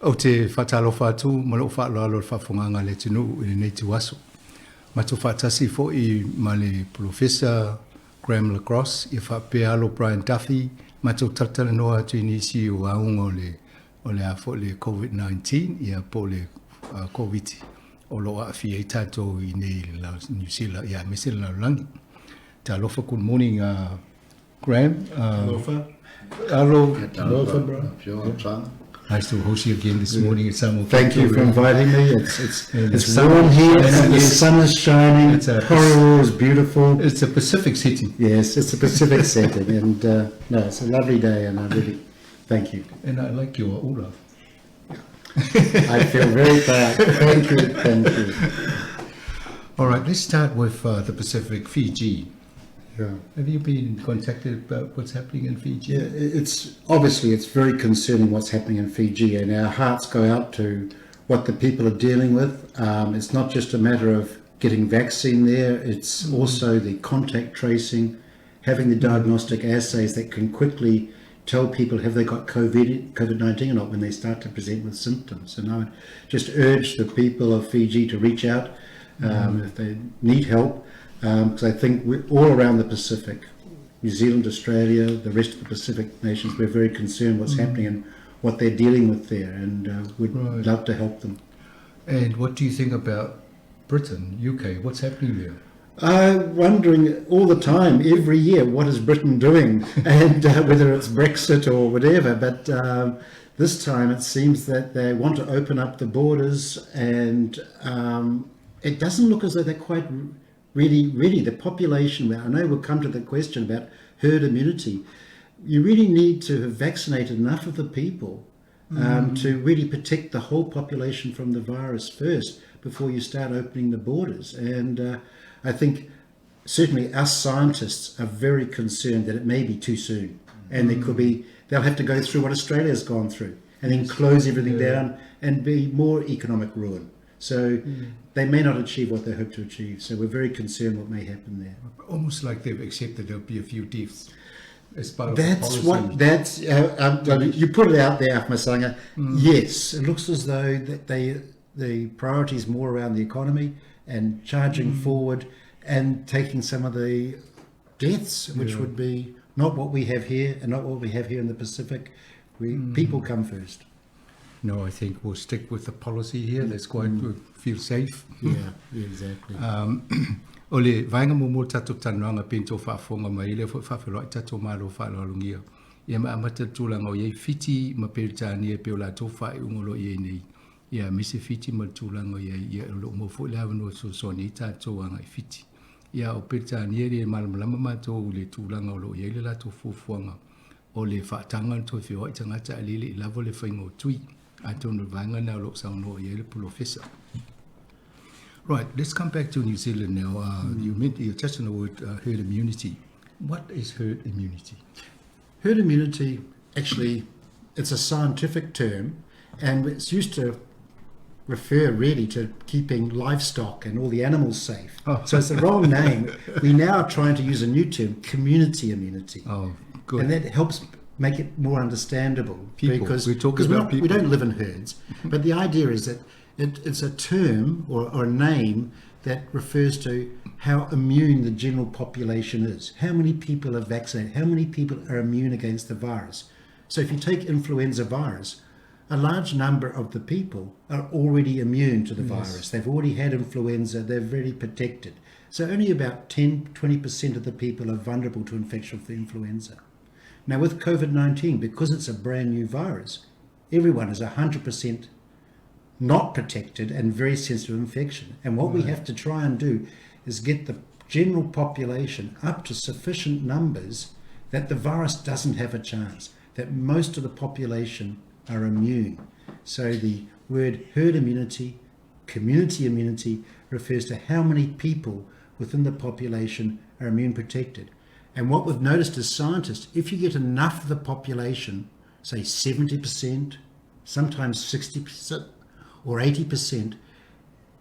O te whatalo whātu, malo whaalo alo whawhunganga le tunu i nei te waso. Ma tu whatasi fo I ma le Professor Gros, I whape alo Brian Duffy, ma tu tatala noa tu inisi o aunga o le afo le COVID-19, ia po le COVID, o lo a fie tato I nei la New Zealand, ia mese la langi. Ta alofa, good morning, Graham. Alofa. Alofa, bro. Nice to host you again this morning at Samoa Capital. Thank you for inviting me. It's warm here, and the sun is shining. Porirua is beautiful. It's a Pacific city. Yes, it's a Pacific setting, and no, it's a lovely day, and I really thank you. And I like your Olaf. I feel very proud. Thank you. All right, let's start with the Pacific, Fiji. Yeah. Have you been contacted about what's happening in Fiji? Yeah, it's very concerning what's happening in Fiji, and our hearts go out to what the people are dealing with. It's not just a matter of getting vaccine there, it's also the contact tracing, having the diagnostic assays that can quickly tell people have they got COVID-19 or not when they start to present with symptoms. And I would just urge the people of Fiji to reach out if they need help. Because I think we're all around the Pacific, New Zealand, Australia, the rest of the Pacific nations, we're very concerned what's happening and what they're dealing with there, and we'd love to help them. And what do you think about Britain, UK? What's happening there? I'm wondering all the time, every year, what is Britain doing, and whether it's Brexit or whatever, but this time it seems that they want to open up the borders, and it doesn't look as though they're quite really the population. I know we'll come to the question about herd immunity. You really need to have vaccinated enough of the people to really protect the whole population from the virus first before you start opening the borders. And I think certainly us scientists are very concerned that it may be too soon, and they'll have to go through what Australia's gone through and then close everything down and be more economic ruin. So they may not achieve what they hope to achieve. So we're very concerned what may happen there. Almost like they've accepted there'll be a few deaths as part of the policy. You put it out there, Afamasaga. Yes, it looks as though that the priority is more around the economy and charging forward and taking some of the deaths, which would be not what we have here and not what we have here in the Pacific. People come first. No, I think we'll stick with the policy here. That's going to feel safe. Yeah, exactly. O le vainga mo tato tanuanga pinto whaafonga mai le whaafero tato malo whaalolungia. Ia ma amata tūlanga o iei fiti ma peritani e peo la tō whae ungolo iei nei. Ia mise fiti ma tūlanga o iei lo mo fo le avano so soni tato anga I fiti. Ia o peritani e le malamalama mato o le tūlanga o lo iei le la tō fufuanga. O le whaatanga to whio I tangata alile I lavo le whaingo tui. I don't know Professor. Right, let's come back to New Zealand now. You touched on the word herd immunity. What is herd immunity? Herd immunity, actually, it's a scientific term, and it's used to refer really to keeping livestock and all the animals safe. Oh. So it's the wrong name. We now are trying to use a new term, community immunity. Oh, good. And that helps make it more understandable, because we don't live in herds, but the idea is that it's a term or a name that refers to how immune the general population is, how many people are vaccinated, how many people are immune against the virus. So if you take influenza virus, a large number of the people are already immune to the virus. They've already had influenza, they're very protected. So only about 10-20% of the people are vulnerable to infection with influenza. Now with COVID-19, because it's a brand new virus, everyone is 100% not protected and very sensitive to infection. And what we have to try and do is get the general population up to sufficient numbers that the virus doesn't have a chance, that most of the population are immune. So the word herd immunity, community immunity, refers to how many people within the population are immune protected. And what we've noticed as scientists, if you get enough of the population, say 70%, sometimes 60% or 80%,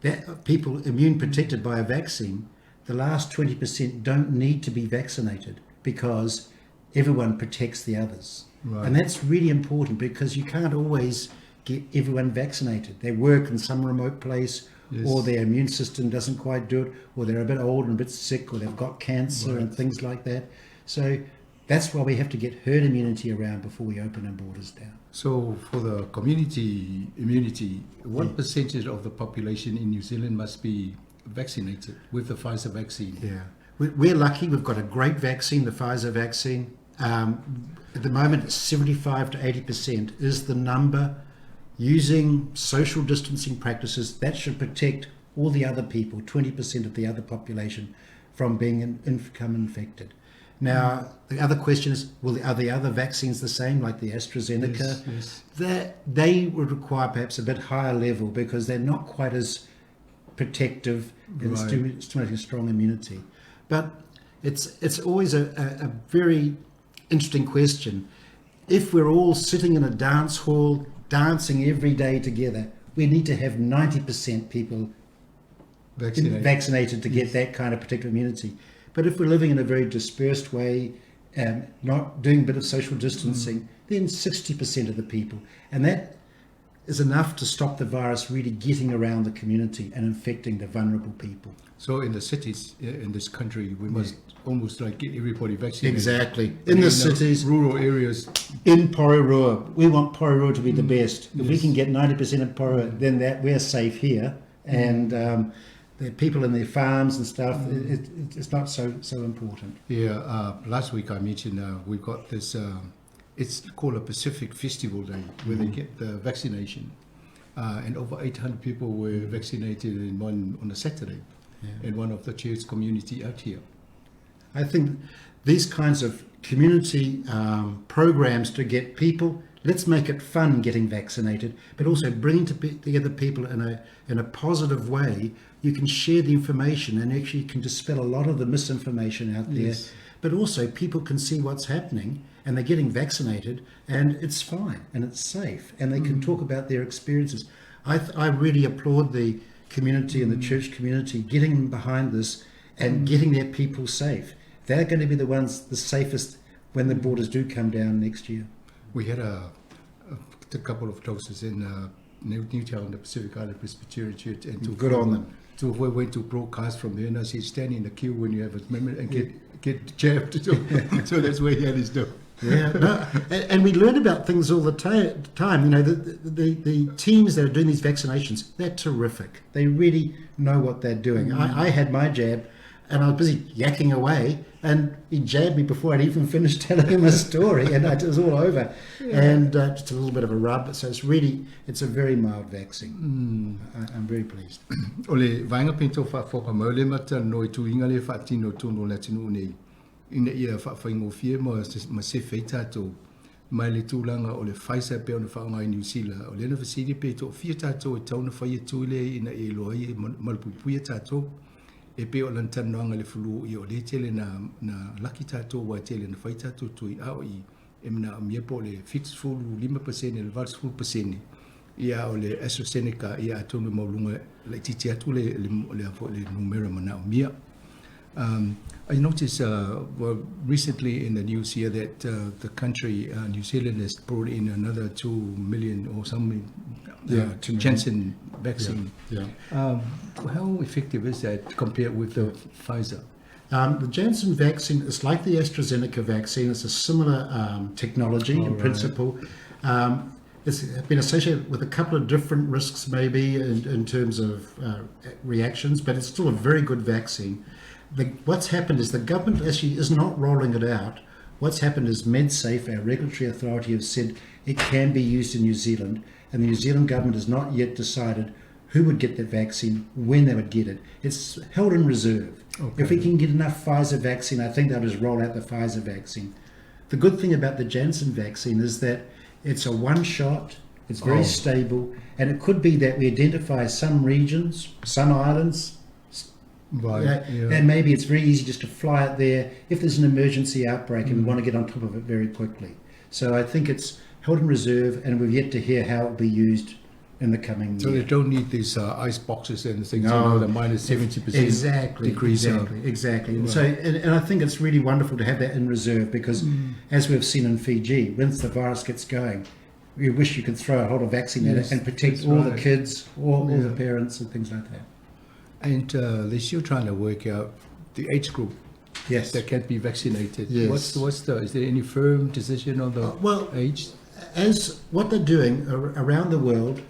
that people immune protected by a vaccine, the last 20% don't need to be vaccinated because everyone protects the others. Right. And that's really important, because you can't always get everyone vaccinated. They work in some remote place, or their immune system doesn't quite do it, or they're a bit old and a bit sick, or they've got cancer and things like that. So that's why we have to get herd immunity around before we open our borders down. So for the community immunity, what percentage of the population in New Zealand must be vaccinated with the Pfizer vaccine? Yeah, we're lucky. We've got a great vaccine, the Pfizer vaccine. At the moment, 75 to 80% is the number. Using social distancing practices, that should protect all the other people, 20% of the other population, from being become infected. Now, the other question is, are the other vaccines the same, like the AstraZeneca? Yes. They would require perhaps a bit higher level because they're not quite as protective and stimulating strong immunity. But it's always a very interesting question. If we're all sitting in a dance hall, dancing every day together, we need to have 90% people vaccinated to get that kind of protective immunity. But if we're living in a very dispersed way, not doing a bit of social distancing, then 60% of the people. And that is enough to stop the virus really getting around the community and infecting the vulnerable people. So in the cities in this country, we must almost like get everybody vaccinated. Exactly. In the cities, rural areas. In Porirua, we want Porirua to be the best. If we can get 90% of Porirua, then we're safe here. And the people in their farms and stuff, it's not so important. Yeah, last week I mentioned we've got this, it's called a Pacific Festival Day, where they get the vaccination. And over 800 people were vaccinated on a Saturday in one of the church community out here. I think these kinds of community programs to get people, let's make it fun getting vaccinated, but also bringing together people in a positive way. You can share the information and actually can dispel a lot of the misinformation out there. Yes. But also people can see what's happening and they're getting vaccinated and it's fine and it's safe and they can talk about their experiences. I really applaud the community and the church community getting behind this and getting their people safe. They're going to be the ones the safest when the borders do come down next year. We had a couple of doses in Newtown, the Pacific Island Presbyterian Church, and good on them. So we went to broadcast from there, and I said, stand in the queue when you have a memory and get jabbed. So that's where he had his dough. Yeah, no, and we learn about things all the time. You know, the teams that are doing these vaccinations, they're terrific. They really know what they're doing. I had my jab, and I was busy yakking away, and he jabbed me before I'd even finished telling him a story, and it was all over. And just a little bit of a rub. So it's a very mild vaccine. I'm very pleased. Ole vainga pinto fa foka mole mata no tuinga le fa tino tono latino nei. Ina ia fa faingo fie mo se feita to mai le tulanga o le Pfizer pe ona fa ngai New Zealand o le na fasidi pe to fie tato e tauna fa ye tule ina e loi malpupuia tato e pe o lan tananga le fulu i o le tele na laki tato wa tele na fai tato tui au i e mna mie po le fix fulu 5% le vals full percent ia o le AstraZeneca ia tonu maulunga le titi atu le numero mana o mia. I noticed recently in the news here that the country, New Zealand, has brought in another 2 million or something Janssen vaccine. Yeah. How effective is that compared with the Pfizer? The Janssen vaccine is like the AstraZeneca vaccine. It's a similar technology in principle. It's been associated with a couple of different risks maybe in terms of reactions, but it's still a very good vaccine. What's happened is the government actually is not rolling it out. What's happened is MedSafe, our regulatory authority, has said it can be used in New Zealand, and the New Zealand government has not yet decided who would get that vaccine, when they would get it. It's held in reserve. Okay. If we can get enough Pfizer vaccine, I think they'll just roll out the Pfizer vaccine. The good thing about the Janssen vaccine is that it's a one shot, it's very stable, and it could be that we identify some regions, some islands, and maybe it's very easy just to fly it there if there's an emergency outbreak and we want to get on top of it very quickly. So I think it's held in reserve, and we've yet to hear how it will be used in the coming year. So they don't need these ice boxes and things, the minus 70% degrees. Exactly. Right. So, and I think it's really wonderful to have that in reserve because, as we've seen in Fiji, once the virus gets going, you wish you could throw a whole vaccine at it and protect all the kids, all the parents and things like that. And they're still trying to work out the age group that can be vaccinated. Yes. Is there any firm decision on the age? As what they're doing around the world,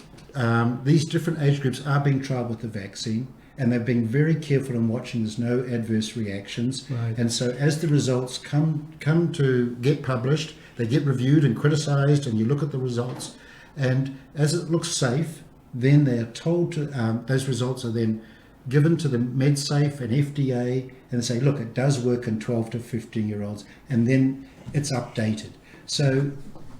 these different age groups are being trialled with the vaccine, and they're being very careful in watching there's no adverse reactions. Right. And so as the results come to get published, they get reviewed and criticized, and you look at the results, and as it looks safe, then they are told to, those results are then given to the MedSafe and FDA, and say, look, it does work in 12 to 15-year-olds, and then it's updated. So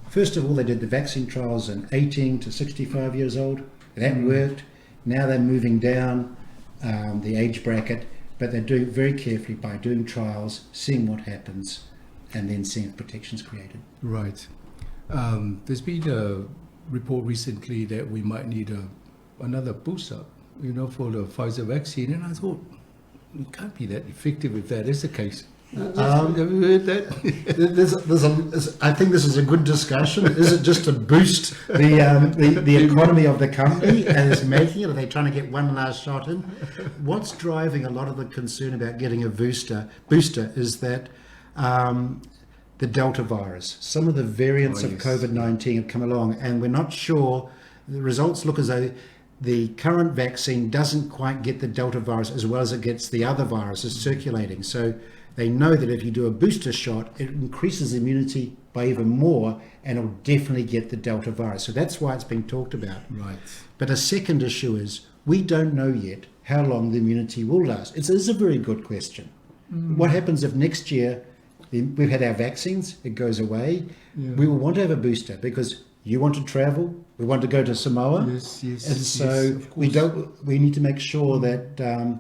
first of all, they did the vaccine trials in 18 to 65 years old. That worked. Now they're moving down the age bracket, but they're doing it very carefully by doing trials, seeing what happens, and then seeing if protection's created. Right. There's been a report recently that we might need another booster, for the Pfizer vaccine, and I thought it can't be that effective if that is the case. Have you heard that? I think this is a good discussion. Is it just to boost the economy of the company and it's making it? Are they trying to get one last shot in? What's driving a lot of the concern about getting a booster is that the Delta virus. Some of the variants of COVID-19 have come along, and we're not sure. The results look as though the current vaccine doesn't quite get the Delta virus as well as it gets the other viruses circulating. So they know that if you do a booster shot, it increases immunity by even more, and it'll definitely get the Delta virus. So that's why it's being talked about. Right. But a second issue is we don't know yet how long the immunity will last. It is a very good question. What happens if next year we've had our vaccines, it goes away? We will want to have a booster because you want to travel, we want to go to Samoa. Yes, and so we need to make sure that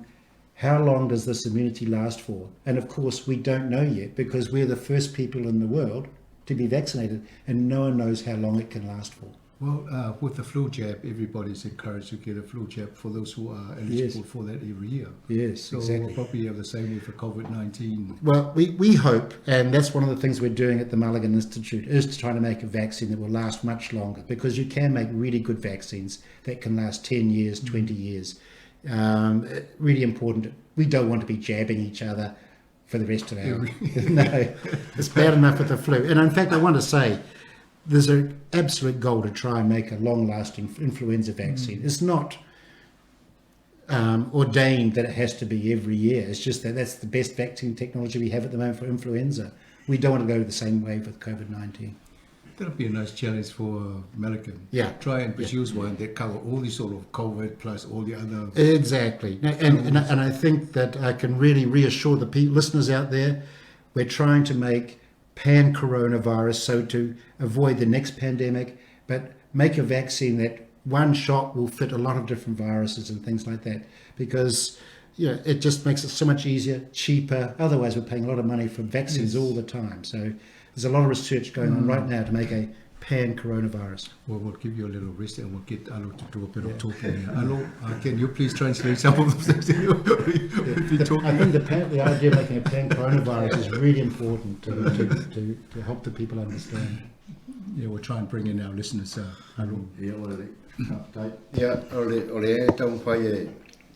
how long does this immunity last for? And of course, we don't know yet because we're the first people in the world to be vaccinated, and no one knows how long it can last for. Well, with the flu jab, everybody's encouraged to get a flu jab for those who are eligible for that every year. Yes, so exactly. We'll probably have the same with the COVID-19. Well, we hope, and that's one of the things we're doing at the Malaghan Institute, is to try to make a vaccine that will last much longer, because you can make really good vaccines that can last 10 years, 20 years. Really important. We don't want to be jabbing each other for the rest of our... No, it's bad enough with the flu. And in fact, I want to say, there's an absolute goal to try and make a long-lasting influenza vaccine. It's not ordained that it has to be every year. It's just that that's the best vaccine technology we have at the moment for influenza. We don't want to go the same way with COVID-19. That'll be a nice challenge for Malaghan. Yeah. Try and produce one that cover all these sort of COVID plus all the other... Exactly. And I think that I can really reassure the listeners out there, we're trying to make pan-coronavirus, so to avoid the next pandemic, but make a vaccine that one shot will fit a lot of different viruses and things like that, because it just makes it so much easier, cheaper. Otherwise, we're paying a lot of money for vaccines all the time. So there's a lot of research going on right now to make a pan-coronavirus. Well, we'll give you a little rest and we'll get Alo to do a bit of talking here. Alo, can you please translate some of the things that you've been talking I think the idea of making a pan-coronavirus is really important to help the people understand. Yeah, we'll try and bring in our listeners. Alo. Yeah, ole tau whai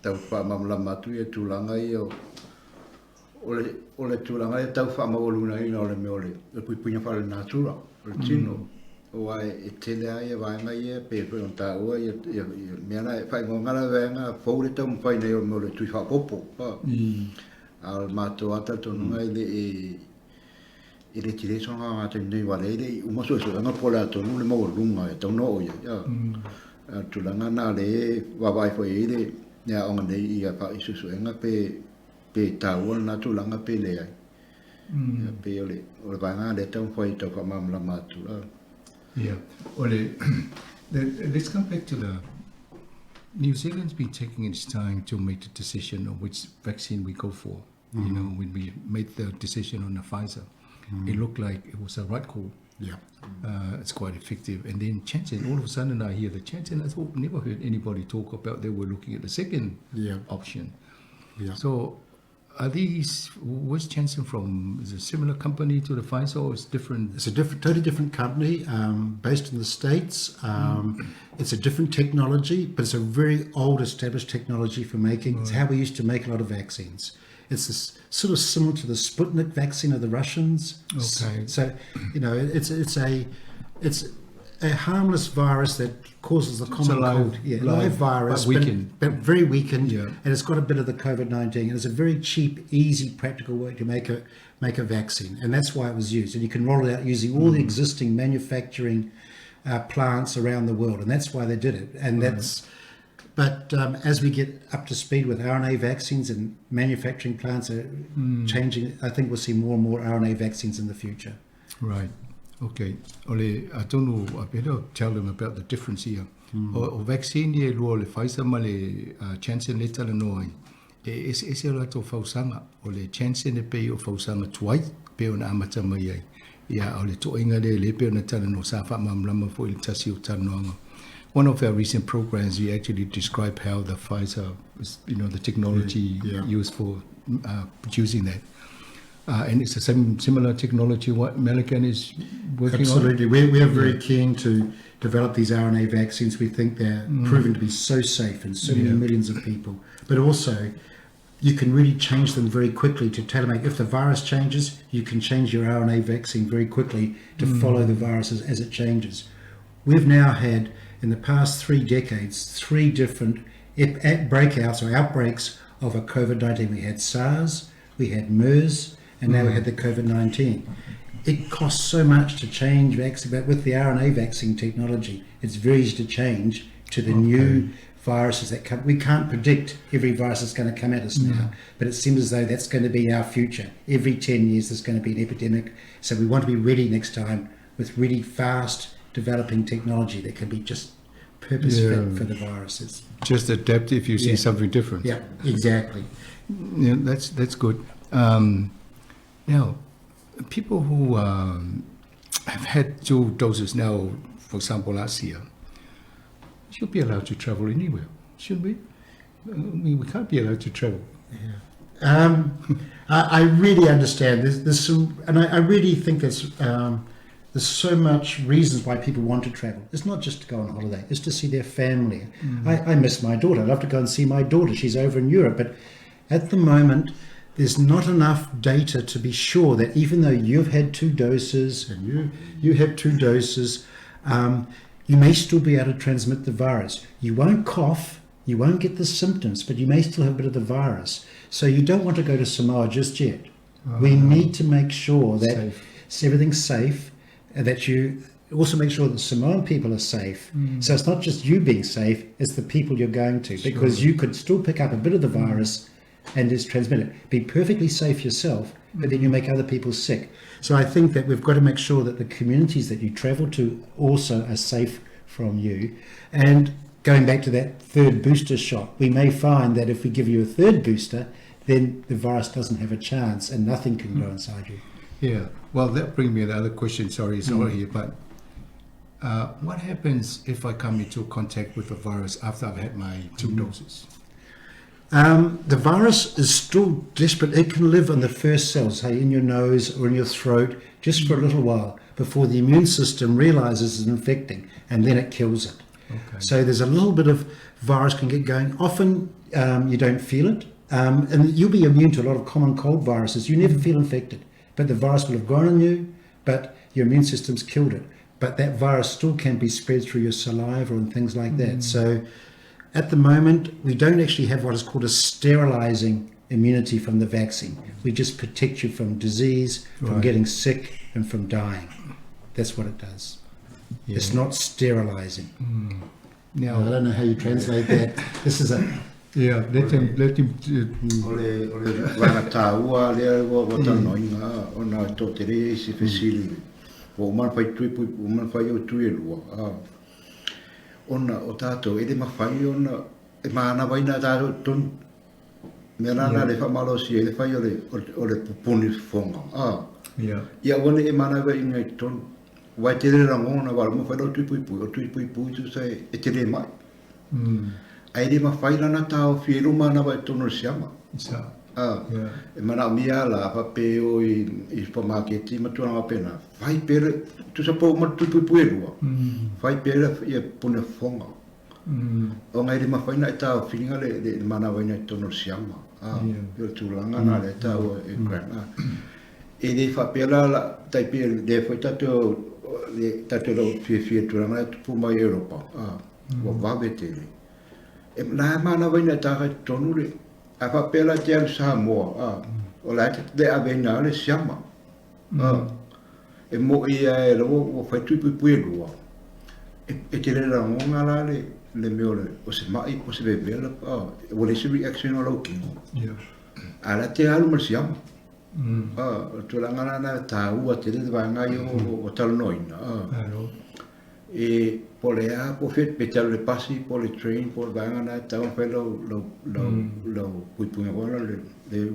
tau whamamala matu e tūlanga i ole tūlanga e tau whamawaluna ina ole me ole puipuina whare nātura, ole tino. Wai e tele ai e vaenga i e pepe on tā ua i meana e whai ngongara venga fōre tau mwhai nei ole me ole tui whapopo. Al mātou ata tonunga i le tire songa ngā nei wale i umaso e so anga pola tonu le maua lunga e tau no oia. Tūlanga nā le wawai fo e le nea onga nei i a pa isusu enga pe tā ua nā tūlanga pe le ai. Pe ole vaenga le tau whai tau whamamala mātua. Yeah. Ole, let's come back to the... New Zealand's been taking its time to make the decision on which vaccine we go for. When we made the decision on the Pfizer, it looked like it was a right call. Yeah. It's quite effective. And then Chanson, all of a sudden I hear the Chanson, I thought, never heard anybody talk about they were looking at the second option. Yeah. So are these, where's Janssen from? Is it a similar company to the Pfizer or it's different? It's a totally different company based in the States. It's a different technology, but it's a very old established technology for making. It's how we used to make a lot of vaccines. It's sort of similar to the Sputnik vaccine of the Russians. Okay. So, it's a harmless virus that causes the common cold. Live virus, but weakened. But very weakened, Yeah. and it's got a bit of the COVID-19. And it's a very cheap, easy, practical way to make a vaccine, and that's why it was used. And you can roll it out using all the existing manufacturing plants around the world, and that's why they did it. And that's. But as we get up to speed with RNA vaccines and manufacturing plants are changing, I think we'll see more and more RNA vaccines in the future. Right. Okay. Ole, I don't know. I better tell them about the difference here. O vaccine ye lo le Pfizer ma le Janssen le tala noi. E se la to fausanga o le Janssen e pe o fausanga tuai pe o na amata mai ai. Ia o le to inga le pe o na tala no sa fa mamlama fo il tasi o tanoanga. One of our recent programs, we actually describe how the Pfizer, the technology used for producing that. And it's the same similar technology what Malaghan is working Absolutely. We are very keen to develop these RNA vaccines. We think they're proven to be so safe in so many millions of people. But also, you can really change them very quickly to tailor-make. If the virus changes, you can change your RNA vaccine very quickly to follow the virus as it changes. We've now had, in the past 3 decades, 3 different breakouts or outbreaks of a COVID-19. We had SARS, we had MERS, and now we had the COVID-19. It costs so much to change vaccine, but with the RNA vaccine technology, it's very easy to change to the new viruses that come. We can't predict every virus that's going to come at us now, but it seems as though that's going to be our future. Every 10 years there's going to be an epidemic, so we want to be ready next time with really fast developing technology that can be just purpose-fit for the viruses. Just adapt if you see something different. Yeah, exactly. Yeah, that's good. Now, people who have had 2 doses now, for example, last year, should be allowed to travel anywhere, shouldn't we? I mean, we can't be allowed to travel. Yeah. I really understand. There's some, and I really think there's so much reasons why people want to travel. It's not just to go on holiday, it's to see their family. I miss my daughter. I'd love to go and see my daughter. She's over in Europe. But at the moment, there's not enough data to be sure that even though you've had 2 doses and you have 2 doses, you may still be able to transmit the virus. You won't cough, you won't get the symptoms, but you may still have a bit of the virus. So you don't want to go to Samoa just yet. We need to make sure that everything's safe, and that you also make sure that Samoan people are safe. So it's not just you being safe, it's the people you're going to, because you could still pick up a bit of the virus and just transmit it. Be perfectly safe yourself, but then you make other people sick. So I think that we've got to make sure that the communities that you travel to also are safe from you. And going back to that 3rd booster shot, we may find that if we give you a 3rd booster, then the virus doesn't have a chance and nothing can go inside you. Yeah, well, that brings me to another question. Sorry, it's not here, but what happens if I come into contact with the virus after I've had my 2 doses? The virus is still desperate. It can live on the first cells, say in your nose or in your throat, just for a little while before the immune system realizes it's infecting, and then it kills it. Okay. So there's a little bit of virus can get going. Often you don't feel it, and you'll be immune to a lot of common cold viruses. You never feel infected, but the virus will have grown on you, but your immune system's killed it. But that virus still can be spread through your saliva and things like that. So at the moment, we don't actually have what is called a sterilizing immunity from the vaccine. We just protect you from disease, from getting sick, and from dying. That's what it does. Yeah. It's not sterilizing. Now, I don't know how you translate that. This is a... Yeah, let him. Ole vanga taua le o tano inga ona to tere si fesili. O man fai tui o man fai o tui lua. Ona o tato ele mafai ona e mana vai na tato ton me nana le fa malo si ele fai ole pupuni fonga. Yeah. Ia ona e mana vai ngai ton vai tere rangona wala mo fai o tui pui tu sai e tere mai. Ai le mawhai lana tau whieruma na wai tono siama. E mana mia la pa pe o I supermarket I matua pena. Fai pere tu sa po matu Porirua. Fai pere ia pune fonga. O ngai ma fai na ta filinga le mana vai na tono siama. Yo tu langa na le ta o e grana. E de fa pela la tai pe de foi tato le tato lo fie tu langa tu pu mai Europa. O va vetele. E na mana vai na ta tonu le a fa pela te al Samoa. O la te ave na le siama. E mo ia e lo o fai tu Porirua. E te le rangonga la le meo o se mai o se bebela o le se reaction o lo kingo. Ala te alu marsiama. Tu langa na ta ua te le vanga o talnoina. E po le a po fet petal le pasi po le train po vanga na ta un pelo lo puipunga bona le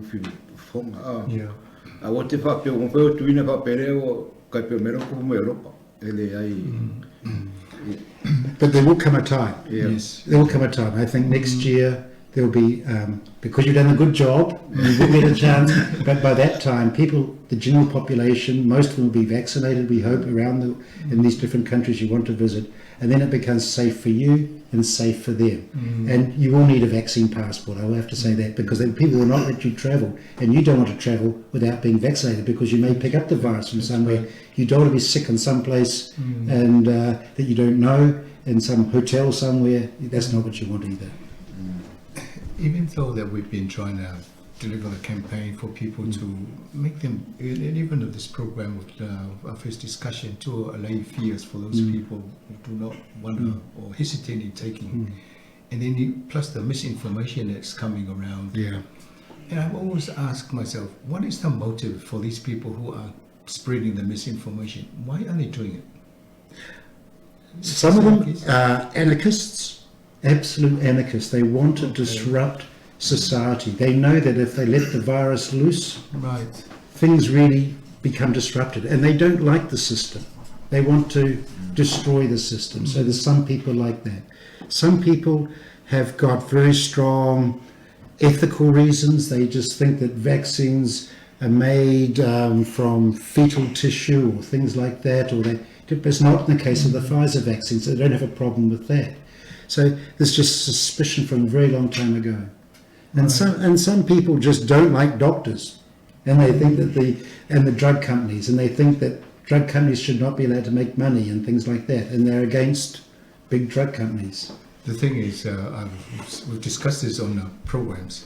fonga. A o te fa pe un pe tu ina fa pere o kai pe mero ko mo Europa. Ele ai But there will come a time. Yes. There will come a time. I think next year there will be, because you've done a good job, you will get a chance. But by that time, the general population, most of them will be vaccinated, we hope, in these different countries you want to visit. And then it becomes safe for you and safe for them. And you will need a vaccine passport, I will have to say that, because then people will not let you travel. And you don't want to travel without being vaccinated, because you may pick up the virus from somewhere. You don't want to be sick in some place and that you don't know, in some hotel somewhere. That's not what you want either. Even though that we've been trying to deliver a campaign for people to make them, and even of this program of this discussion, to allay fears for those people who do not wonder or hesitate in taking, and then plus the misinformation that's coming around. And I've always asked myself, what is the motive for these people who are spreading the misinformation? Why are they doing it? Some of them are anarchists, absolute anarchists. They want to disrupt society. They know that if they let the virus loose, things really become disrupted, and they don't like the system. They want to destroy the system. So there's some people like that. Some people have got very strong ethical reasons. They just think that vaccines are made from fetal tissue or things like that, or it's not in the case of the Pfizer vaccines. They don't have a problem with that. So there's just suspicion from a very long time ago. And some people just don't like doctors, and they think that the drug companies, and they think that drug companies should not be allowed to make money and things like that, and they're against big drug companies. The thing is, we've discussed this on the programs.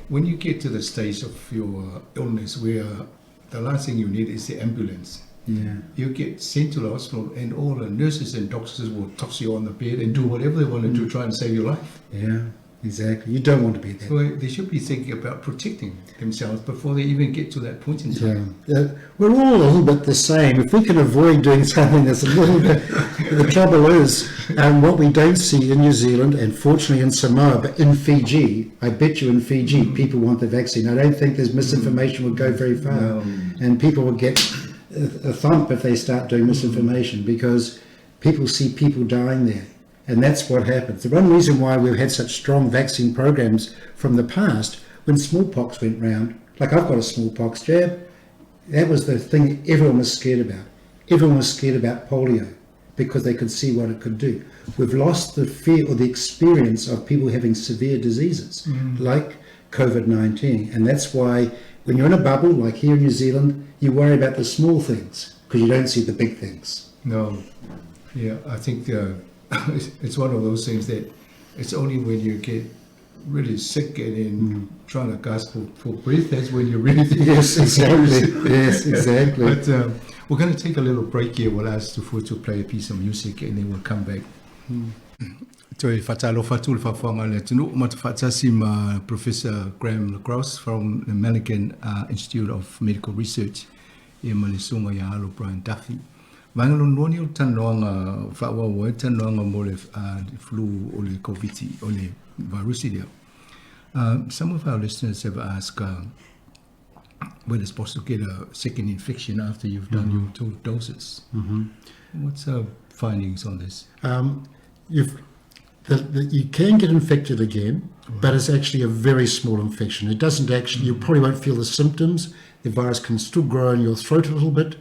When you get to the stage of your illness where the last thing you need is the ambulance, you get sent to the hospital, and all the nurses and doctors will toss you on the bed and do whatever they want to do to try and save your life. Exactly. You don't want to be there. So they should be thinking about protecting themselves before they even get to that point in time. We're all a little bit the same. If we can avoid doing something that's a little bit... The trouble is, what we don't see in New Zealand, and fortunately in Samoa, but in Fiji, I bet you in Fiji, people want the vaccine. I don't think there's misinformation will go very far. And people will get a thump if they start doing misinformation, because people see people dying there. And that's what happens. The one reason why we've had such strong vaccine programs from the past, when smallpox went round, like I've got a smallpox jab, that was the thing everyone was scared about. Everyone was scared about polio because they could see what it could do. We've lost the fear or the experience of people having severe diseases like COVID-19. And that's why when you're in a bubble, like here in New Zealand, you worry about the small things because you don't see the big things. I think it's one of those things that it's only when you get really sick and then trying to gasp for breath, that's when you really think. Yes, exactly. But we're going to take a little break here. We'll ask Duffy to play a piece of music and then we'll come back. Toi whatalo fatul whawhanga le tunu matawhatasi ma Professor Gros from the Malaghan Institute of Medical Research I Malisunga ya halo Brian Duffy. Vangalo noni o tanoanga whawa o tanoanga mo le flu o le COVID o le virus dia. Some of our listeners have asked whether it's possible to get a second infection after you've done your 2 doses. What's our findings on this? You can get infected again, but it's actually a very small infection. It doesn't actually, you probably won't feel the symptoms. The virus can still grow in your throat a little bit.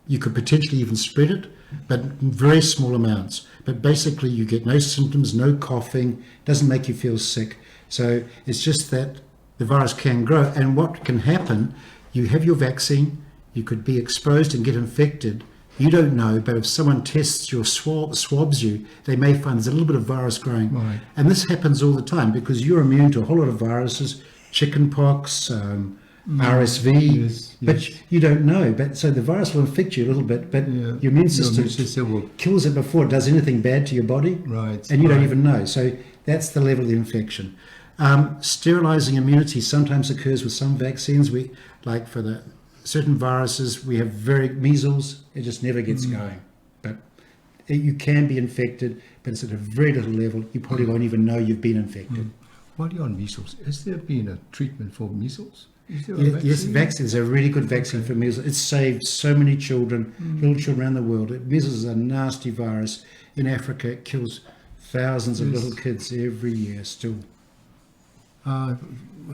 You could potentially even spread it, but in very small amounts. But basically you get no symptoms, no coughing, doesn't make you feel sick. So it's just that the virus can grow. And what can happen, you have your vaccine, you could be exposed and get infected. You don't know, but if someone tests your swabs you, they may find there's a little bit of virus growing. Right. And this happens all the time because you're immune to a whole lot of viruses, chickenpox, RSV, Yes, but yes. you don't know. But so the virus will infect you a little bit, but Yeah. your immune system will, kills it before it does anything bad to your body, right. and you don't right. even know. So that's the level of the infection. Sterilizing immunity sometimes occurs with some vaccines. We, like for the certain viruses, we have measles, it just never gets going. But you can be infected, but it's at a very little level. You probably won't even know you've been infected. While you're on measles, has there been a treatment for measles? Is there a Yes, vaccine? vaccines are a really good vaccine for measles. It's saved so many children, little children around the world. Measles is a nasty virus. In Africa, it kills thousands of Yes. little kids every year still. I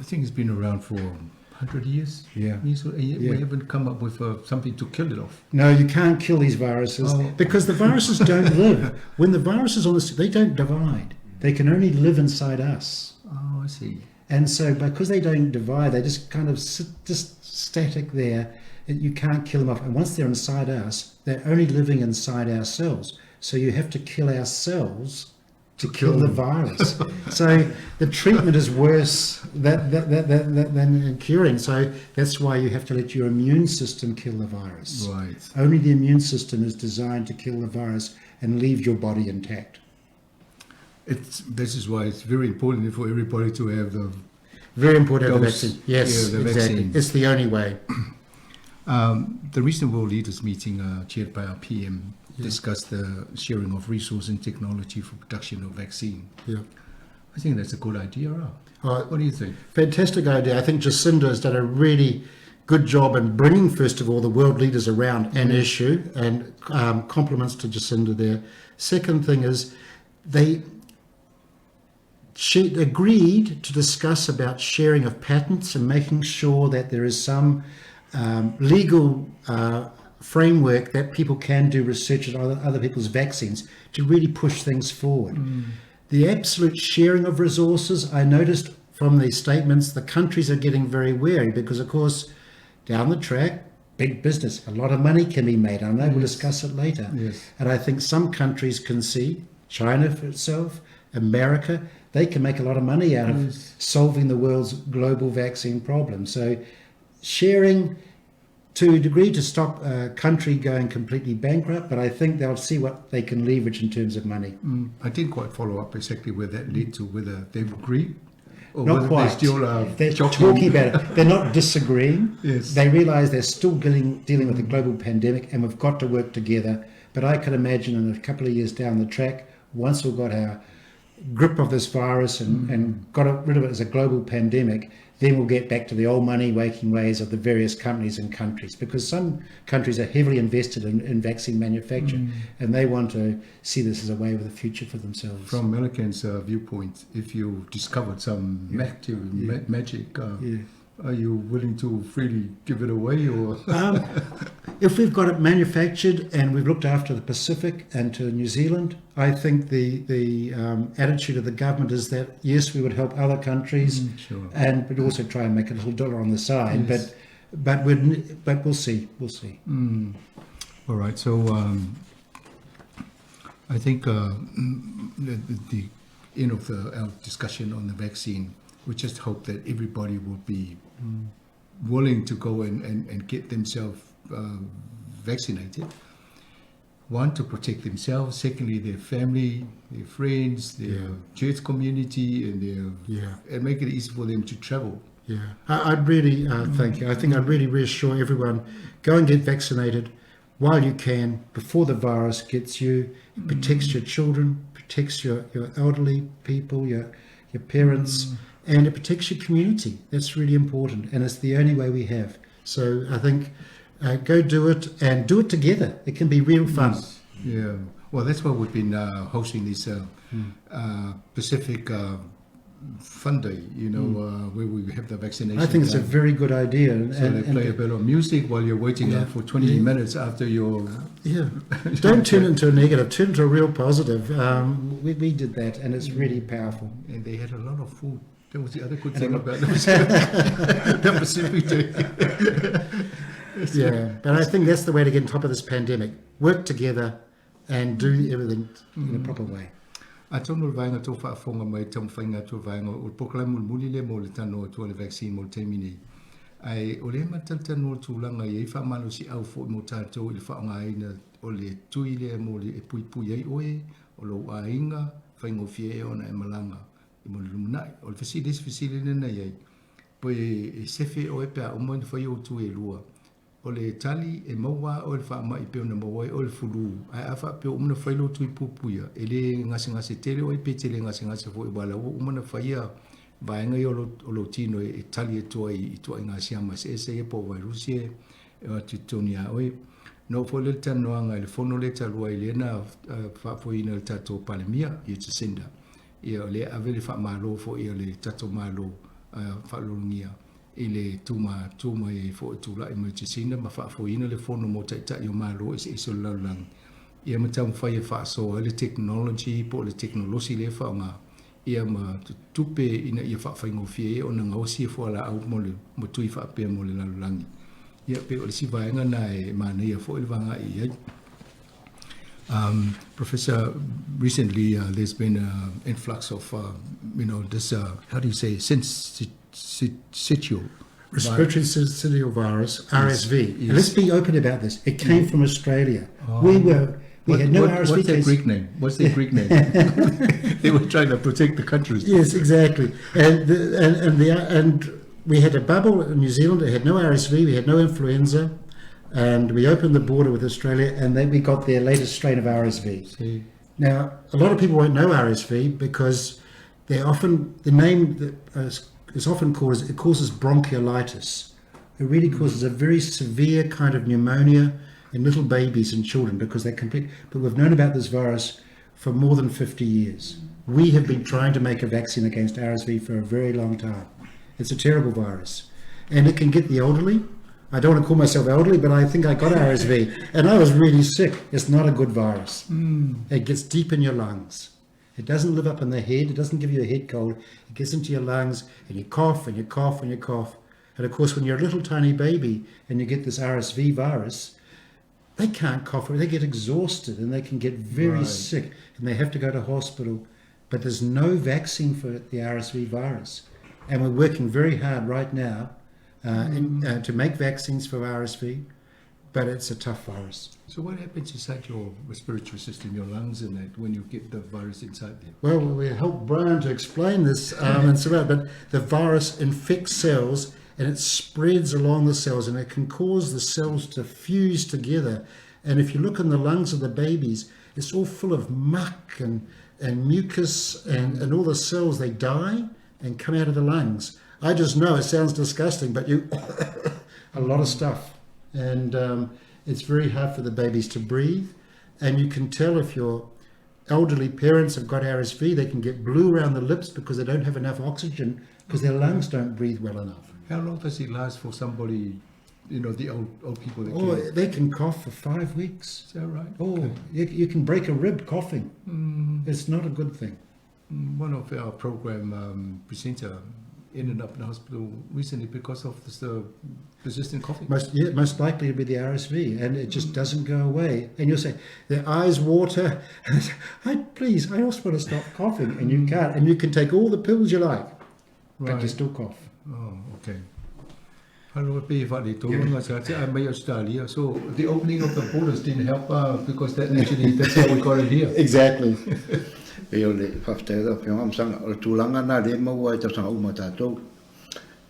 think it's been around for 100 years. Yeah. Measles, and yet Yeah. we haven't come up with something to kill it off. No, you can't kill these viruses Oh. because the viruses don't live. When the virus is on the, they don't divide. They can only live inside us. Oh, I see. And so because they don't divide, they just kind of sit just static there. You can't kill them off. And once they're inside us, they're only living inside our cells. So you have to kill our cells to kill the virus. So the treatment is worse than curing. So that's why you have to let your immune system kill the virus. Right. Only the immune system is designed to kill the virus and leave your body intact. This is why it's very important for everybody to have the Very important to have the Dose, vaccine. Yes, yeah, the exactly. vaccine. It's the only way. The recent World Leaders meeting chaired by our PM discussed the sharing of resource and technology for production of vaccine. Yeah. I think that's a good idea. Uh, What do you think? Fantastic idea. I think Jacinda has done a really good job in bringing, first of all, the world leaders around an issue, and compliments to Jacinda there. Second thing is she agreed to discuss about sharing of patents and making sure that there is some legal framework that people can do research on other people's vaccines to really push things forward. The absolute sharing of resources, I noticed from these statements, the countries are getting very wary because, of course, down the track, big business, a lot of money can be made. I know we'll discuss it later. Yes. And I think some countries can see, China for itself, America, they can make a lot of money out of solving the world's global vaccine problem. So sharing to a degree to stop a country going completely bankrupt, but I think they'll see what they can leverage in terms of money. I didn't quite follow up exactly where that led to, whether they've agreed or Not whether quite. they still are They're jockeying. talking about it. They're not disagreeing. Yes. They realise they're still dealing with a global pandemic and we've got to work together. But I can imagine in a couple of years down the track, once we've got our grip of this virus and got rid of it as a global pandemic, then we'll get back to the old money-making ways of the various companies and countries, because some countries are heavily invested in vaccine manufacture and they want to see this as a way of the future for themselves. From Malaghan's viewpoint, if you discovered some magic, are you willing to freely give it away, or? If we've got it manufactured and we've looked after the Pacific and to New Zealand, I think the attitude of the government is that yes, we would help other countries, Sure. and but also try and make a little dollar on the side. Yes. But we'll see. We'll see. All right. So I think the end of our discussion on the vaccine, we just hope that everybody will be willing to go and get themselves vaccinated. One, to protect themselves. Secondly, their family, their friends, their church community, and make it easy for them to travel. Yeah, I'd really thank you. I think I'd really reassure everyone: go and get vaccinated while you can, before the virus gets you. It protects your children, protects your elderly people, your parents, and it protects your community. That's really important, and it's the only way we have. So I think go do it, and do it together. It can be real fun. Yeah. Well, that's why we've been hosting this Pacific Funday, where we have the vaccination. I think it's a done. very good idea. So they play a bit of music while you're waiting up for 20 minutes after your... Yeah. Don't turn it into a negative, turn it into a real positive. We did that, and it's really powerful. And they had a lot of food. That was the other good thing about that was every day. Yeah, but I think that's the way to get on top of this pandemic. Work together and do everything in a proper way. A tono le vainga tō whaafonga mai tam whainga tō vainga o le pokalai muli le mo le tano tō le vaccine mo le teimini. Ai o le matatano tūlanga i whaamalo si au fo mo tātou i le whaangaina o le tui le mo le pui pui ai oe o lo ainga whaingo fie ona e malanga i mo le lumunai. O le fasili nena iai. Poe e sefe o e pia o mo ni whai o tu e lua. O le tali e maua o le whaama i peo na maua o le fulu. Ai awha peo umana whailo tui pupuia. E le ngase tele o e pe tele ngase fo i wala o umana whaia vaenga i o lo tino e tali e tua i ngase ama se e po vairusi e o titoni a oe. No fo le tanoanga le fono le talua i lena whaafoina le tato palemia i te senda. I o le ave le whaamalo fo i o le tato malo whaalolungia. I le tuma e fo tula i mai tisina ma whaafoina le fono mo taita i o malo e so laulang. Ia matau whai e whaasoa le technology po le technology le whaonga. Ia ma tupe ina ia whaafai fie o na ngausi e whaala au mo tui whaapea mo le lalulangi. Ia pe o le si vaenga na e mana ia fo i vanga i ai. Professor, recently there's been an influx of, this, how do you say, syncytial respiratory syncytial virus, RSV. Yes. And let's be open about this. It came from Australia. We had no RSV What's their case. Greek name? What's their Greek name? They were trying to protect the countries. Yes, exactly. And we had a bubble in New Zealand. It had no RSV. We had no influenza. And we opened the border with Australia, and then we got their latest strain of RSV. See. Now, a lot of people won't know RSV because the name that is often called, it causes bronchiolitis. It really causes a very severe kind of pneumonia in little babies and children because they're complete. But we've known about this virus for more than 50 years. We have been trying to make a vaccine against RSV for a very long time. It's a terrible virus. And it can get the elderly. I don't want to call myself elderly, but I think I got RSV. And I was really sick. It's not a good virus. It gets deep in your lungs. It doesn't live up in the head. It doesn't give you a head cold. It gets into your lungs, and you cough, and you cough, and you cough. And of course, when you're a little tiny baby and you get this RSV virus, they can't cough, or they get exhausted, and they can get very sick, and they have to go to hospital. But there's no vaccine for the RSV virus. And we're working very hard right now to make vaccines for RSV, but it's a tough virus. So what happens inside your respiratory system, your lungs and that, when you get the virus inside there? Well, we helped Brian to explain this, and so on, but the virus infects cells and it spreads along the cells, and it can cause the cells to fuse together. And if you look in the lungs of the babies, it's all full of muck and mucus, and all the cells, they die and come out of the lungs. I just know it sounds disgusting, but a lot of stuff. And it's very hard for the babies to breathe. And you can tell if your elderly parents have got RSV, they can get blue around the lips because they don't have enough oxygen because their lungs don't breathe well enough. How long does it last for somebody, the old people? That They can cough for 5 weeks. Is that right? Oh, Okay. you can break a rib coughing. It's not a good thing. One of our program presenter ended up in the hospital recently because of this persistent coughing. Most likely to be the RSV, and it just doesn't go away. And you'll say, their eyes water. Please, I also want to stop coughing, and you can't. And you can take all the pills you like, but you still cough. Oh, okay. Australia. So the opening of the borders didn't help because that's how we got it here. Exactly. E o le whafteira whionga msanga, o le tūlanga nā le maua e tausanga uma tātou.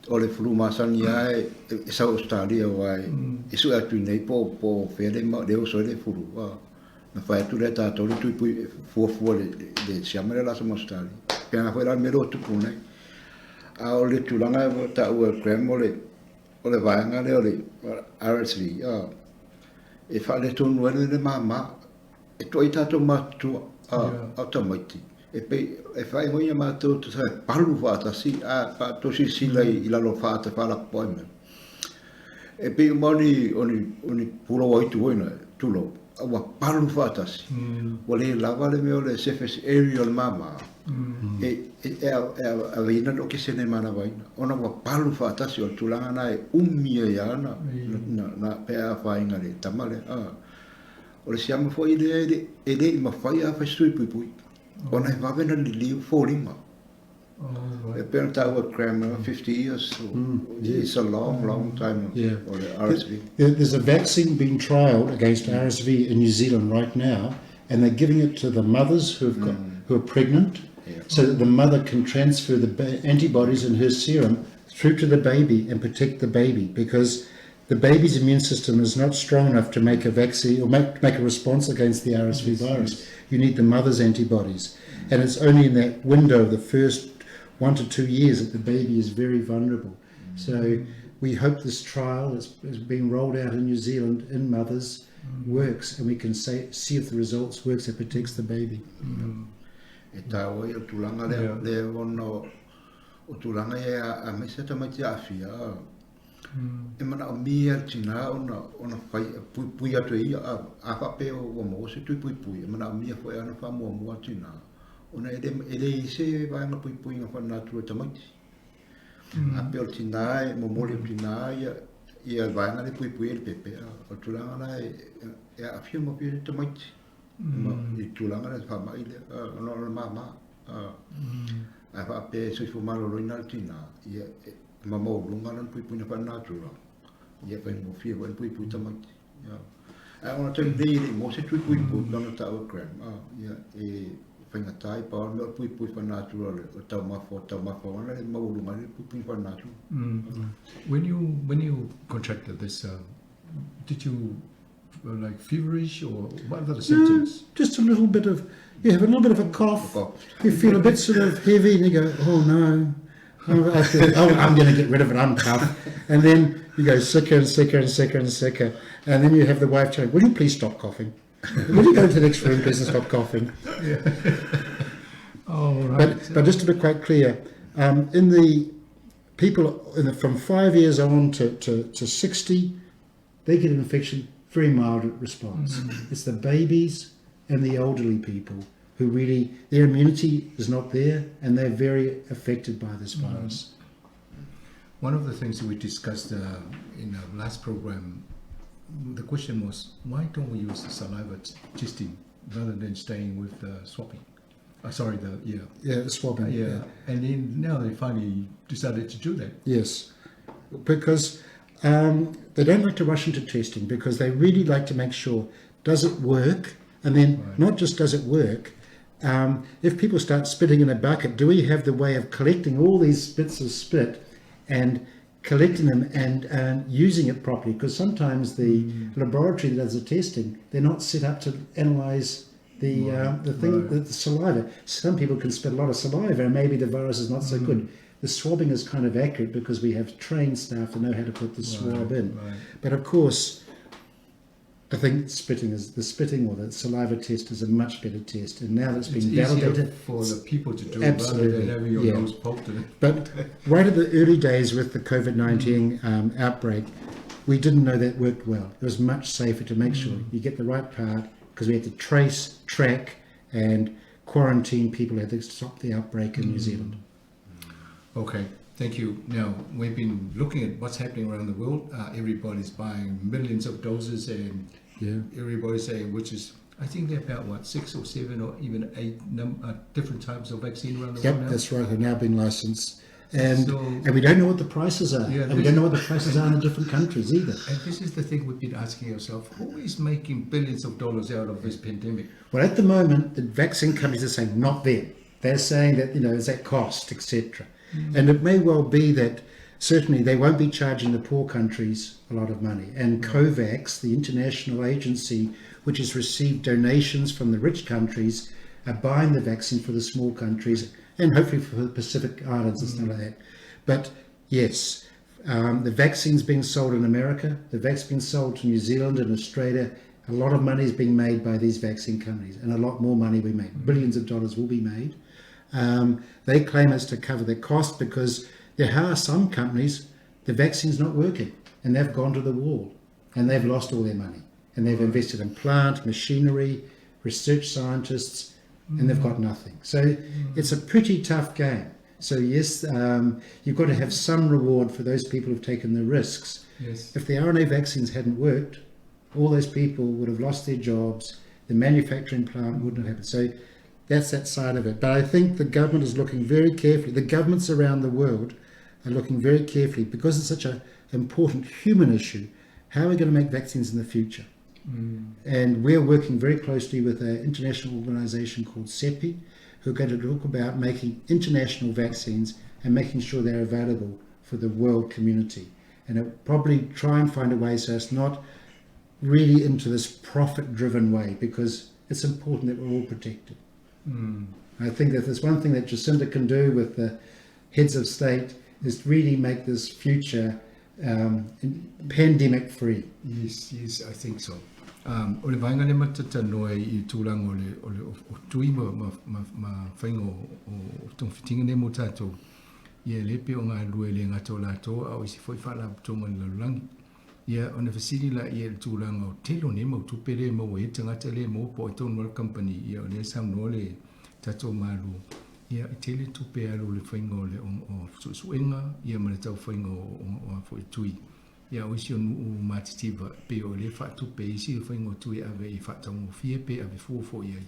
O le furu masani ai, e South Australia wai, e sui atu nei po where ma leo soe le furu. Na whai atu le tātou le tui pui fuafua le siamere la Samoa Australia. Pea ngā whaera mero tupu nei. A o le tūlanga e ta ua krem o le vaenga le o le RSV. E wha le tonu ene le mama, e toi tātou matua. Automaiti. e fai ngoia mātou tu sai palu whātasi, pa tosi sila I lalo whāta whala poime. E pe mauni oni pula waitu oina, tulo, awa palu whātasi. Wale lava le meo le surface area le mama. A veina no ke sene mana vaina. Ona wa palu whātasi o tulanga na umia yana, na pea whainga le tamale. O le siama fo I le ma whai a whaisui pui. Ona I wawena li liu fōringa. E pēna tāua grammar, 50 years. It's a long time. Yeah. Or the RSV. There's a vaccine being trialled against RSV in New Zealand right now, and they're giving it to the mothers who are pregnant, so that the mother can transfer the antibodies in her serum through to the baby and protect the baby, because the baby's immune system is not strong enough to make a vaccine or make a response against the RSV virus. You need the mother's antibodies, and it's only in that window of the first 1 to 2 years that the baby is very vulnerable. So we hope this trial is being rolled out in New Zealand in mothers works, and we can see if the results works, it protects the baby. E tāua I o tulanga le ono o tulanga e a mesa tamati afia. E mana o mia tina ona whai pui atu ia a whapeo o mo se tui pui. E mana o mia whai ana wha mua tina. Ona ele I se vaenga pui ngā whanātua tamati. A peo tina e momori tina ia vaenga le pui e le pepe. O tulanga na e a fia mo pia tamati. I tulanga le whamai le, ono le mama. A whape sui fumaro roina le tina. Ia mamau lunga lan pui na whanātua. Ia pai mo fia wai pui tamati. A ona tau nei mo se tui pui lana tāua gram. Ia e whaingatai pa ona pui whanātua le. O tau mawha ona le mau lunga le pui whanātua. When you contracted this, did you like feverish or what are the symptoms? Just a little bit of, you have a little bit of a cough. You feel a bit sort of heavy, and you go, oh no. I'm going to get rid of it, I'm tough. And then you go sicker and sicker and sicker and sicker. And then you have the wife saying, will you please stop coughing? Will you go to the next room, please, and stop coughing? Oh, right. But just to be quite clear, in the people from 5 years on to 60, they get an infection, very mild response. It's the babies and the elderly people who really, their immunity is not there, and they're very affected by this virus. One of the things that we discussed in our last program, the question was, why don't we use the saliva testing rather than staying with the swabbing? The swabbing. And then now they finally decided to do that. Yes, because they don't like to rush into testing, because they really like to make sure, does it work? And then not just does it work, if people start spitting in a bucket, do we have the way of collecting all these bits of spit and collecting them and using it properly? Because sometimes the laboratory that does the testing, they're not set up to analyze the saliva. Some people can spit a lot of saliva and maybe the virus is not so good. The swabbing is kind of accurate because we have trained staff to know how to put the swab in. But of course, I think the spitting or the saliva test is a much better test, and now that's been validated for the people to do absolutely, rather than having your nose poked in it. But right at the early days with the COVID-19 outbreak, we didn't know that worked well. It was much safer to make sure you get the right part, because we had to trace, track, and quarantine people who had to stop the outbreak in New Zealand. Okay, thank you. Now, we've been looking at what's happening around the world. Everybody's buying millions of doses, and everybody's saying, which is, I think there are about, 6 or 7 or even 8 different types of vaccine around the world now? Yep, that's right. They're now being licensed. And we don't know what the prices are. And we don't know what the prices are in the different countries either. And this is the thing we've been asking ourselves, who is making billions of dollars out of this pandemic? Well, at the moment, the vaccine companies are saying not them. They're saying that, is that cost, etc. And it may well be that certainly they won't be charging the poor countries a lot of money. And COVAX, the international agency which has received donations from the rich countries, are buying the vaccine for the small countries and hopefully for the Pacific Islands and stuff like that. But yes, the vaccine's being sold in America, the vaccine's being sold to New Zealand and Australia A lot of money is being made by these vaccine companies, and a lot more money will be made. Billions of dollars will be made. They claim it's to cover their cost because there are some companies, the vaccine's not working, and they've gone to the wall, and they've lost all their money, and they've invested in plant, machinery, research scientists, and they've got nothing. So it's a pretty tough game. So yes, you've got to have some reward for those people who've taken the risks. Yes. If the RNA vaccines hadn't worked, all those people would have lost their jobs, the manufacturing plant wouldn't have happened. So that's that side of it. But I think the government is looking very carefully, the governments around the world are looking very carefully, because it's such an important human issue, how are we going to make vaccines in the future? And we're working very closely with an international organisation called CEPI, who are going to talk about making international vaccines and making sure they're available for the world community. And it'll probably try and find a way so it's not really into this profit-driven way, because it's important that we're all protected. I think that there's one thing that Jacinda can do with the heads of state is really make this future pandemic-free. Yes, I think so. O le vainga le matata noe I tūranga o tui ma whaingo o tong fitinga ne mo tātou. Ia lepe o ngā lue le ngā tō lātou au isi foi whala tonga le lalulangi. Ia o na fasini la ia le tūranga o telo ne mo tupere mo e tangata le mo po i tōn wal company. Ia o le sam no le tātou malu. Ia i tele tupe alu le whaingo le o suenga. Ia ma le tau whaingo o foi tui. Ia o isi o nuu mātitiva pe o le whatu pe isi o whaingo tui ave I whatango fie pe ave fuofo iai.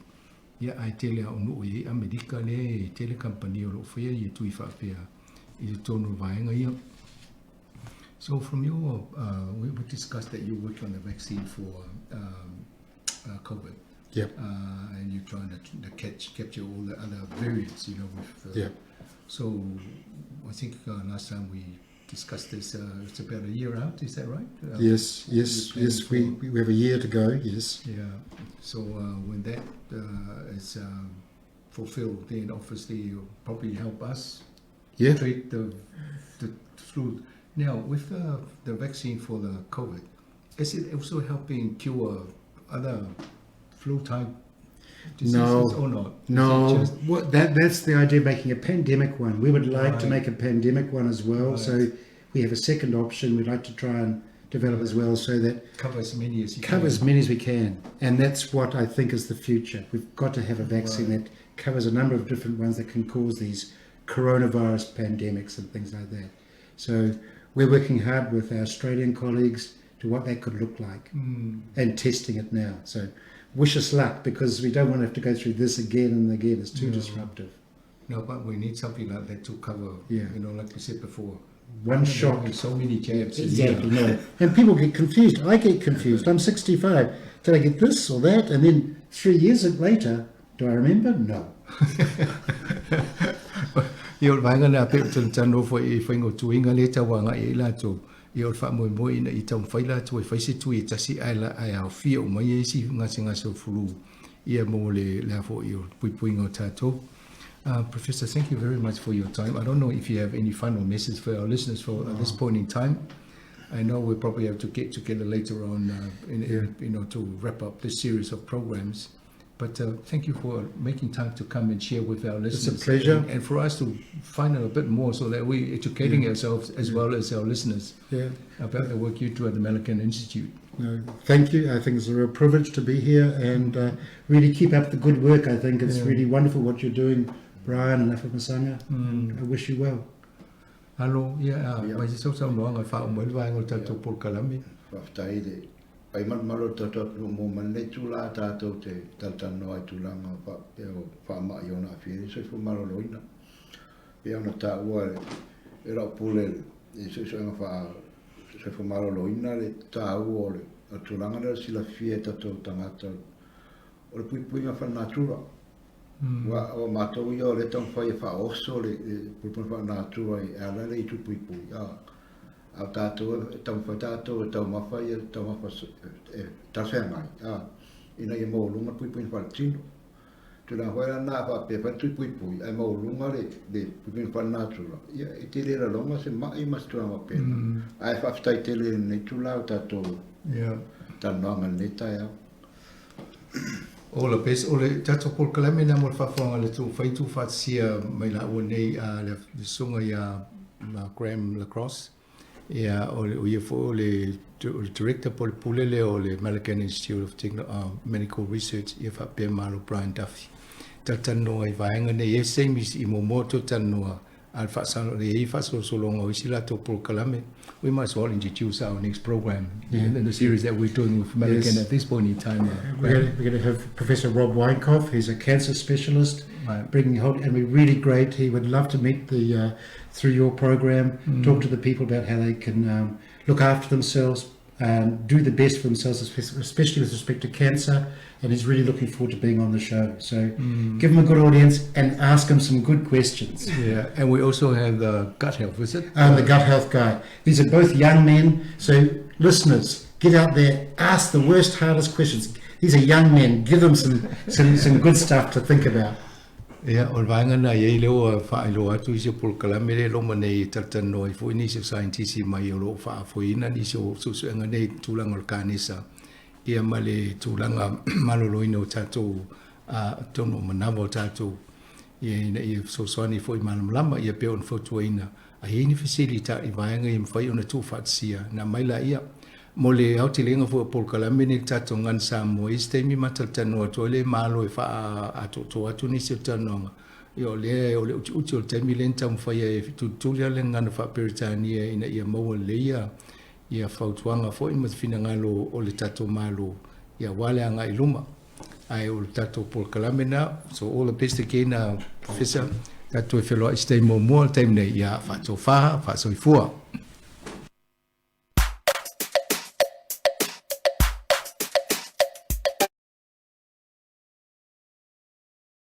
Ia ai tele o nuu I Amerika le tele company o lo whea I tui whapea I le tono vaenga ia. So from your, we discussed that you worked on the vaccine for COVID. Yep. And you're trying to capture all the other variants, you know. With, Yeah. So I think last time we discussed this, it's about a year out, is that right? Yes. We have a year to go. Yes. Yeah. So when that is fulfilled, then obviously you'll probably help us treat the flu. Now, with the vaccine for the COVID, is it also helping cure other flu-type diseases or not? No. That's the idea of making a pandemic one. We would like to make a pandemic one as well. Right. So we have a second option we'd like to try and develop as well, so that cover as many as we can. And that's what I think is the future. We've got to have a vaccine that covers a number of different ones that can cause these coronavirus pandemics and things like that. So we're working hard with our Australian colleagues to what that could look like and testing it now. So wish us luck, because we don't want to have to go through this again and again. It's too disruptive. No, but we need something like that to cover, you know, like we said before. One shot. So many jabs. Exactly, no. And people get confused. I get confused. I'm 65. Did I get this or that? And then 3 years later, do I remember? No. Ia vaenga na pe tano fo I whaingo tuinga le tawanga I lato. Ia wha mo ina I tau whaila tu I whaise tu I tasi ai au fia o mai esi ngasi o furu. Ia mo le la fo I o puipuinga o tātou. Professor, thank you very much for your time. I don't know if you have any final message for our listeners for at this point in time. I know we'll probably have to get together later on, you know, to wrap up this series of programs. But thank you for making time to come and share with our listeners. It's a pleasure. And for us to find out a bit more so that we're educating ourselves as well as our listeners about the work you do at the Malaghan Institute. No, thank you. I think it's a real privilege to be here and really keep up the good work. I think it's really wonderful what you're doing, Brian and Afamasaga. I wish you well. Hello, mai se sau no nga fa mo vai ngol tato por kalami. Whaftai de. Pai malo tato mo manle tula tato te tatano ai tulanga pa peo fa ma iona afiri so fu malo loina. Peo na ta ua era pule so nga fa so fu malo loina le ta ua le tulanga le sila fie tato tangata. O le pui nga fa natura. Wa o mato yo le tong fa fa oso le pui fa natura e ala le tu pui a tato tau whatato tau mawhai tau mawha tawhengai ina i mau lunga pui pui wha tino tuna hoera nā wha pe wha tui pui pui ai mau lunga le pui wha nātura ia i te rera longa se mai mastua ma pena ai whaftai tele nei tūlau tato tanoanga ne tai au O la pes o le tato por kalame na mo whawhanga le tu whaitu whatsia mai la ua nei le sunga ia la Graham Lacrosse ia o ia fo le director po le pulele o le Malaghan Institute of Medical Research ia whape malo Brian Duffy tatanoa i vaenga nei e seimis i momoto tanoa al whaasalo le i whaasolonga o isi la to por kalame. We might as well introduce our next program in the series that we're doing with Malaghan at this point in time. We're going to have Professor Rob Weinkoff, who's a cancer specialist, Right. bringing whole, and we're really great. He would love to meet through your program, talk to the people about how they can look after themselves, do the best for themselves, especially with respect to cancer. And he's really looking forward to being on the show. So give him a good audience and ask him some good questions. Yeah, and we also have the gut health visit. The gut health guy. These are both young men. So listeners, get out there, ask the worst, hardest questions. These are young men. Give them some good stuff to think about. Yeah, o vaenga na ye leo whaelo atu isi por kalamere lo mane tatano I fo ni se scientist mai o lo fa fo ina ni so nga nei tulanga kanisa. Ia male tulanga maloloino tatou tono manavo tatou ia so swani foi malamlama ia pe on fotuina a hini facilita I vaenga I mfai ona tu fatsia na maila ia mole autilenga fo por kalamene tatou ngan Samoa este mi matatano to le malo fa atu ni se tanonga yo le o le uti o temi lenta mfai e tutulia le ngana fa peritania ina ia mo le ia fautuanga fo I mafina ngalo o le tato malo ia wale anga iluma ai o le tato por kalamena so all the best again professor tato e felo stay mo time nei ia fa so ifua